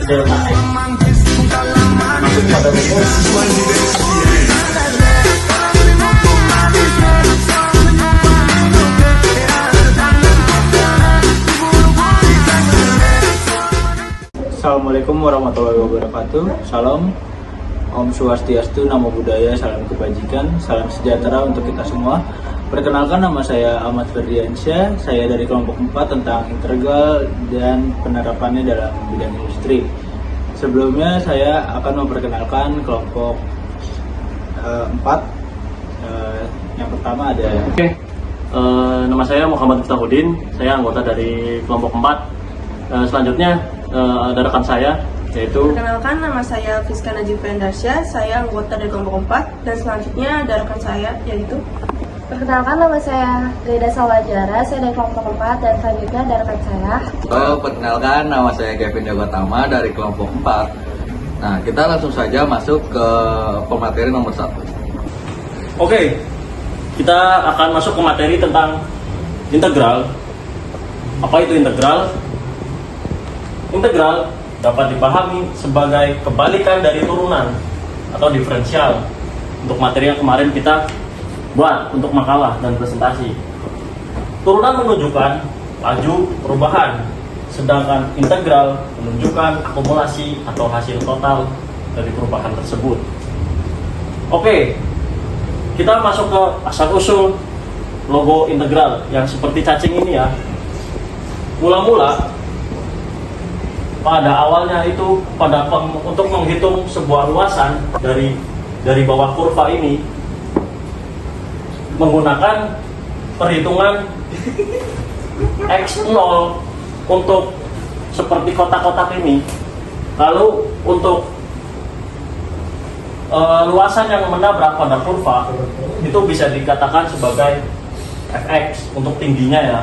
delta X. Masuk pada rumus Assalamualaikum warahmatullahi wabarakatuh. Salam, Om Swastiastu, Namo Buddhaya, salam kebajikan, salam sejahtera untuk kita semua. Perkenalkan, nama saya Ahmad Ferdiansyah. Saya dari kelompok 4 tentang integral dan penerapannya dalam bidang industri. Sebelumnya saya akan memperkenalkan kelompok 4. Yang pertama ada nama saya Muhammad Miftahudin. Saya anggota dari kelompok 4. Selanjutnya ada rekan saya, yaitu perkenalkan, nama saya Fiska Najib Vendarsya. Saya anggota dari kelompok 4. Dan selanjutnya ada rekan saya, yaitu perkenalkan, nama saya Rida Sawajara. Saya dari kelompok 4. Dan selanjutnya ada rekan saya. Perkenalkan, nama saya Kevin Jagotama dari kelompok 4. Nah, kita langsung saja masuk ke pemateri nomor 1. Oke, kita akan masuk ke materi tentang integral. Apa itu integral? Integral dapat dipahami sebagai kebalikan dari turunan atau diferensial. Untuk materi yang kemarin kita buat untuk makalah dan presentasi. Turunan menunjukkan laju perubahan, sedangkan integral menunjukkan akumulasi atau hasil total dari perubahan tersebut. Oke, kita masuk ke asal-usul logo integral yang seperti cacing ini ya. Mula-mula pada awalnya itu untuk menghitung sebuah luasan dari bawah kurva ini menggunakan perhitungan X0 untuk seperti kotak-kotak ini. Lalu untuk luasan yang menabrak pada kurva itu bisa dikatakan sebagai Fx untuk tingginya ya.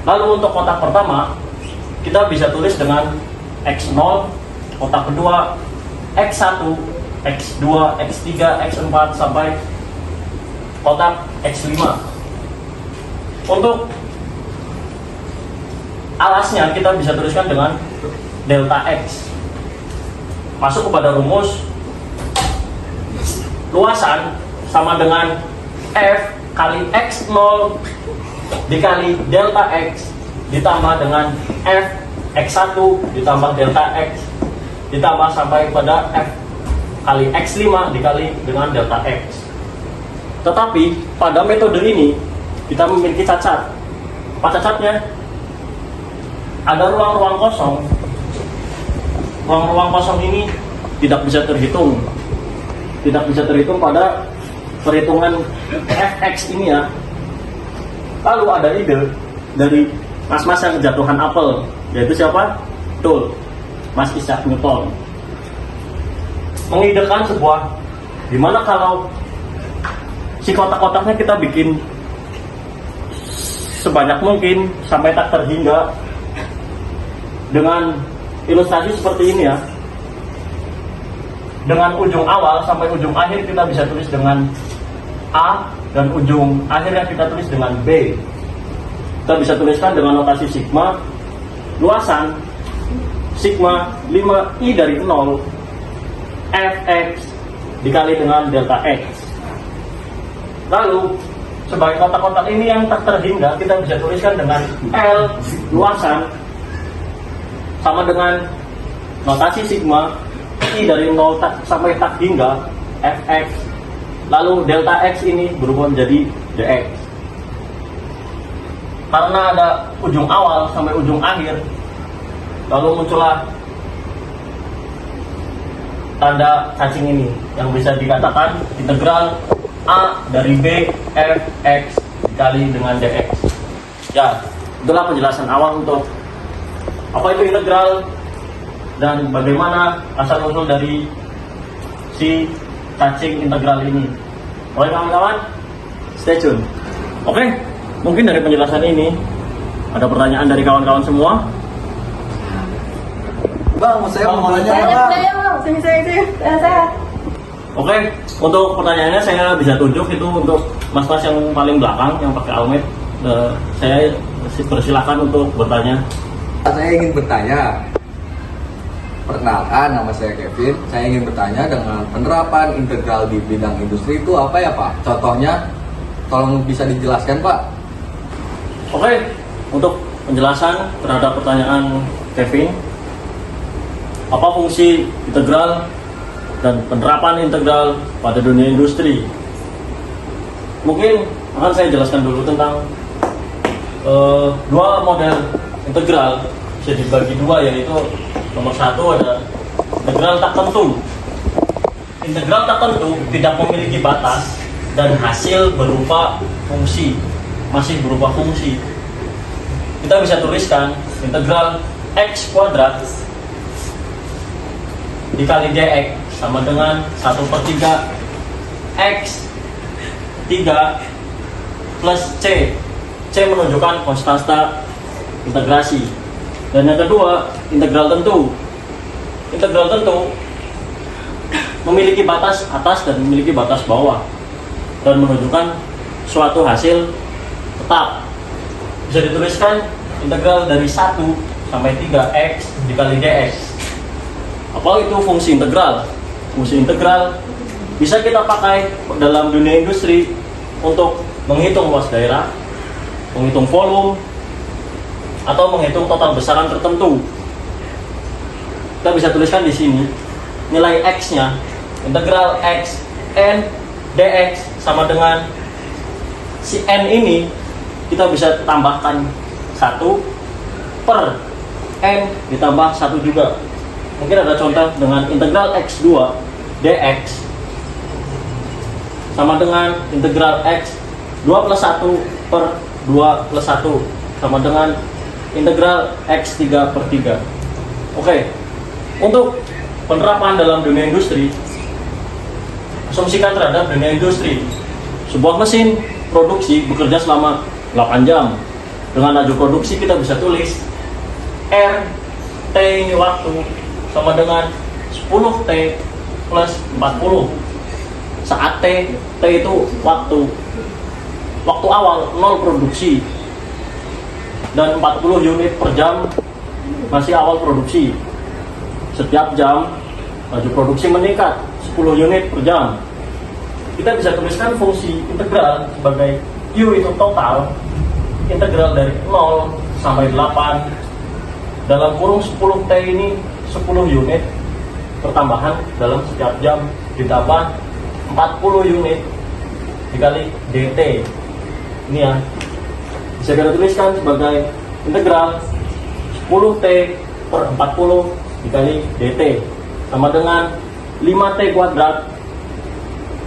Lalu untuk kotak pertama kita bisa tulis dengan X0, kotak kedua X1, X2, X3, X4 sampai kotak X5. Untuk alasnya kita bisa tuliskan dengan delta X. Masuk kepada rumus, luasan sama dengan F kali X0 dikali delta X ditambah dengan F X1 ditambah delta X ditambah sampai pada F kali X5 dikali dengan delta X. Tetapi pada metode ini kita memiliki cacat. Apa cacatnya? Ada ruang-ruang kosong. Ruang-ruang kosong ini tidak bisa terhitung. Tidak bisa terhitung pada perhitungan Fx ini ya. Lalu ada ide dari mas-mas yang kejatuhan apel, yaitu siapa? Betul, Mas Isaac Newton. Mengidekan sebuah, gimana kalau si kotak-kotaknya kita bikin sebanyak mungkin sampai tak terhingga dengan ilustrasi seperti ini ya. Dengan ujung awal sampai ujung akhir kita bisa tulis dengan A, dan ujung akhirnya kita tulis dengan B. Kita bisa tuliskan dengan notasi sigma, luasan sigma 5i dari 0 Fx dikali dengan delta X. Lalu sebagai kotak-kotak ini yang tak terhingga kita bisa tuliskan dengan L, luasan sama dengan notasi sigma i dari 0 sampai tak hingga Fx. Lalu delta X ini berubah menjadi dx. Karena ada ujung awal sampai ujung akhir, lalu muncullah tanda cacing ini yang bisa dikatakan integral A dari B Fx dikali dengan dx. Ya, itulah penjelasan awal untuk apa itu integral dan bagaimana asal-usul dari si cacing integral ini. Oke kawan-kawan, stay tune. Oke, mungkin dari penjelasan ini ada pertanyaan dari kawan-kawan semua. Bang, saya mau nanya. saya. Oke, untuk pertanyaannya saya bisa tunjuk itu untuk mas-mas yang paling belakang yang pakai almet. Saya persilakan untuk bertanya. Saya ingin bertanya, Perkenalkan, nama saya Kevin. Saya ingin bertanya dengan penerapan integral di bidang industri itu apa ya Pak? Contohnya, tolong bisa dijelaskan Pak. Oke, untuk penjelasan terhadap pertanyaan Kevin, apa fungsi integral dan penerapan integral pada dunia industri? Mungkin akan saya jelaskan dulu tentang dua model integral, bisa dibagi dua, yaitu nomor satu ada integral tak tentu. Integral tak tentu tidak memiliki batas dan hasil berupa fungsi, masih berupa fungsi. Kita bisa tuliskan integral x kuadrat dikali dx sama dengan 1/3 x 3 plus c. C menunjukkan konstanta integrasi. Dan yang kedua, integral tentu. Integral tentu memiliki batas atas dan memiliki batas bawah dan menunjukkan suatu hasil tetap. Bisa dituliskan integral dari 1 sampai 3x dikali dx. Apa itu fungsi integral? Fungsi integral bisa kita pakai dalam dunia industri untuk menghitung luas daerah, menghitung volume, atau menghitung total besaran tertentu. Kita bisa tuliskan di sini nilai x-nya, integral x n dx sama dengan si n ini kita bisa tambahkan 1 per n ditambah 1 juga. Mungkin ada contoh dengan integral x2 dx sama dengan integral x 2 plus 1 per 2 plus 1 sama dengan integral x 3/3. Oke, untuk penerapan dalam dunia industri, asumsikan terhadap dunia industri, sebuah mesin produksi bekerja selama 8 jam. Dengan laju produksi kita bisa tulis R, T ini waktu, sama dengan 10T plus 40. Saat T itu waktu awal 0 produksi, dan 40 unit per jam masih awal produksi. Setiap jam laju produksi meningkat 10 unit per jam. Kita bisa tuliskan fungsi integral sebagai U itu total, integral dari 0 sampai 8 dalam kurung 10T ini 10 unit pertambahan dalam setiap jam ditambah 40 unit dikali DT. Ini ya, bisa kita tuliskan sebagai integral 10T per 40 dikali DT sama dengan 5T kuadrat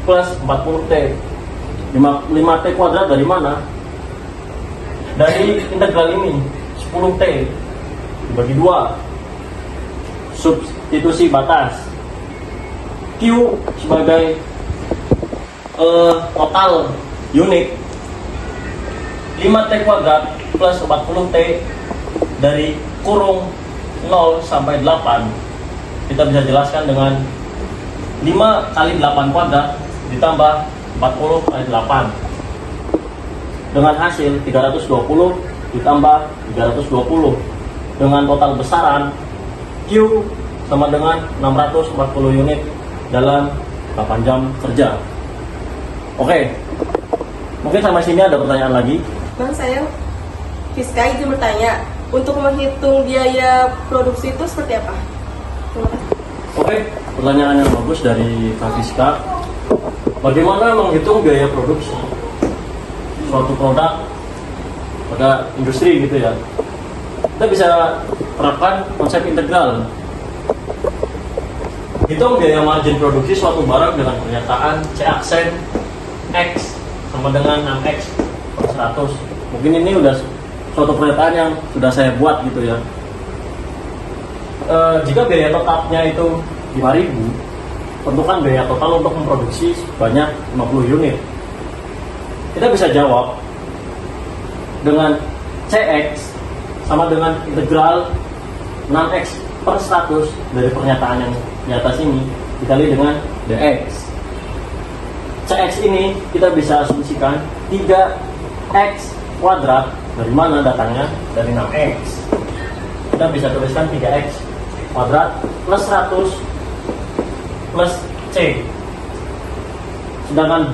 plus 40T. 5T kuadrat dari mana? Dari integral ini, 10T dibagi 2, substitusi batas. Q sebagai total unit, 5T kuadrat plus 40T dari kurung 0 sampai 8. Kita bisa jelaskan dengan 5 kali 8 kuadrat ditambah 40 kali 8 dengan hasil 320 ditambah 320 dengan total besaran Q sama dengan 640 unit dalam 8 jam kerja. Oke, mungkin sampai sini ada pertanyaan lagi. Bang, saya Fiska izin bertanya, untuk menghitung biaya produksi itu seperti apa? Terima kasih. Oke, pertanyaan yang bagus dari Kak Fiska. Bagaimana menghitung biaya produksi suatu produk pada industri gitu ya? Kita bisa terapkan konsep integral. Hitung biaya margin produksi suatu barang dengan pernyataan C aksen X sama dengan 6X per 100. Mungkin ini udah suatu pernyataan yang sudah saya buat gitu ya. Jika biaya tetapnya itu 5.000, tentukan biaya total untuk memproduksi sebanyak 50 unit. Kita bisa jawab dengan CX sama dengan integral 6X per 100 dari pernyataan yang di atas ini dikali dengan DX. CX ini kita bisa asumsikan 3X kuadrat. Dari mana datangnya? Dari 6X. Kita bisa tuliskan 3X kuadrat plus 100 plus C. Sedangkan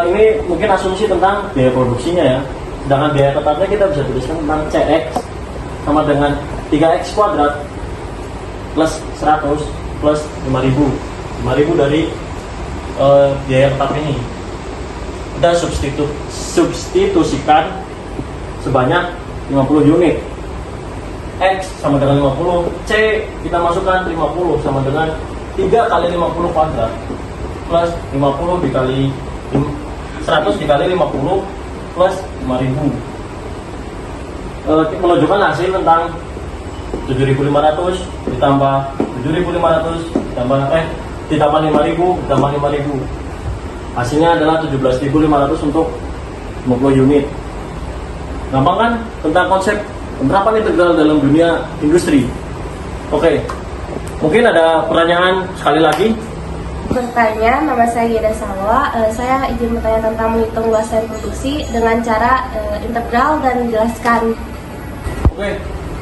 ini mungkin asumsi tentang biaya produksinya ya. Sedangkan biaya tetapnya kita bisa tuliskan tentang CX sama dengan 3X kuadrat plus 100 plus 5.000 dari biaya tetap ini. Kita substitusikan sebanyak 50 unit. X sama dengan 50, C kita masukkan 50 sama dengan 3 kali 50 kuadrat plus 50 dikali 100 dikali 50 plus 5.000. Menunjukkan hasil tentang 7.500 ditambah 7.500 ditambah 5.000 ditambah 5.000. Hasilnya adalah 17.500 untuk 50 unit. Gampang kan tentang konsep penerapan integral dalam dunia industri. Oke, mungkin ada pertanyaan sekali lagi. Bertanya, nama saya Yeda Salwa. Saya izin bertanya tentang menghitung luas lain produksi dengan cara integral dan menjelaskan. Oke,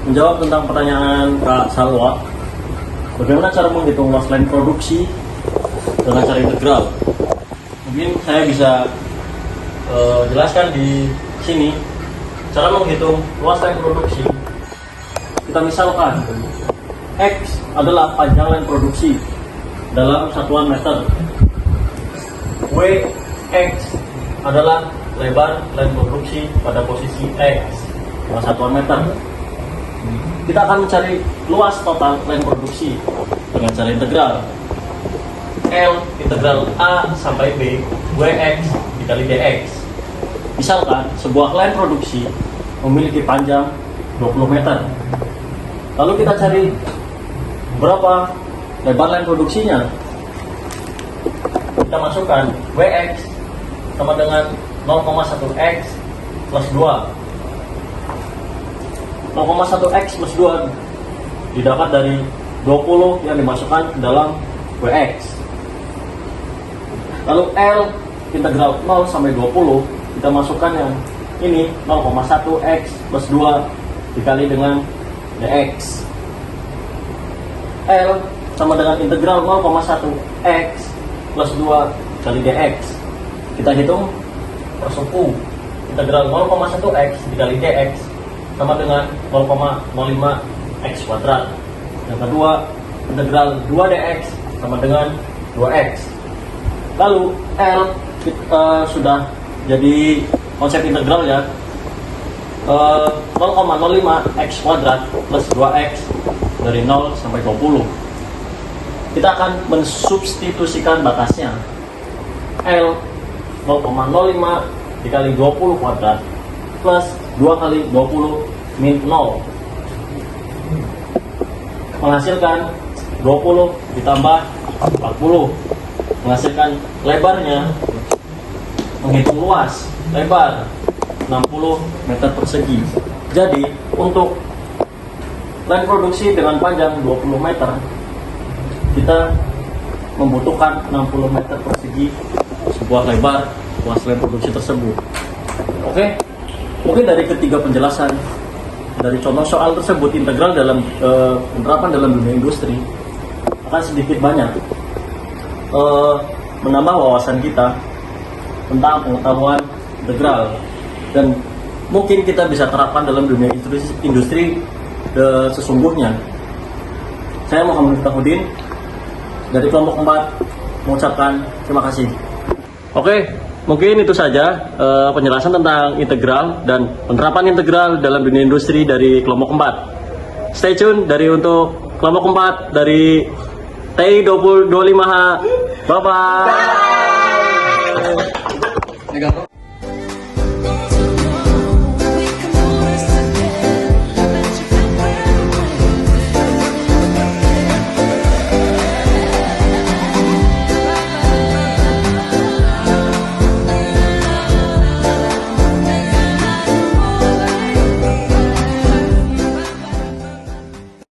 menjawab tentang pertanyaan Kak Salwa. Bagaimana cara menghitung luas lain produksi dengan cara integral? Mungkin saya bisa jelaskan di sini. Cara menghitung luas lain produksi, kita misalkan X adalah panjang lain produksi dalam satuan meter, WX adalah lebar lain produksi pada posisi X dalam satuan meter. Kita akan mencari luas total lain produksi dengan cara integral. L integral A sampai B WX dikali DX. Misalkan sebuah line produksi memiliki panjang 20 meter. Lalu kita cari berapa lebar line produksinya. Kita masukkan WX sama dengan 0,1X plus 2. 0,1X plus 2 didapat dari 20 yang dimasukkan ke dalam WX. Lalu L integral 0 sampai 20 kita masukkan yang ini 0,1X plus 2 dikali dengan DX. L sama dengan integral 0,1X plus 2 kali DX. Kita hitung per suku. Integral 0,1X dikali DX sama dengan 0,05X kuadrat. Yang kedua, integral 2DX sama dengan 2X. Lalu L sudah jadi konsep integral ya, 0,05X kuadrat plus 2X dari 0 sampai 20. Kita akan mensubstitusikan batasnya. L 0,05 dikali 20 kuadrat plus 2 kali 20 min 0 menghasilkan 20 ditambah 40 menghasilkan lebarnya. Menghitung luas lebar 60 meter persegi. Jadi untuk line produksi dengan panjang 20 meter kita membutuhkan 60 meter persegi sebuah lebar luas line produksi tersebut. Oke, mungkin dari ketiga penjelasan dari contoh soal tersebut, integral dalam penerapan dalam dunia industri akan sedikit banyak menambah wawasan kita tentang pengetahuan integral, dan mungkin kita bisa terapkan dalam dunia industri sesungguhnya. Saya Muhammad Miftahudin dari kelompok 4 mengucapkan terima kasih. Oke, mungkin itu saja penjelasan tentang integral dan penerapan integral dalam dunia industri dari kelompok 4. Stay tune dari untuk kelompok 4 dari TI 25H. Bye-bye.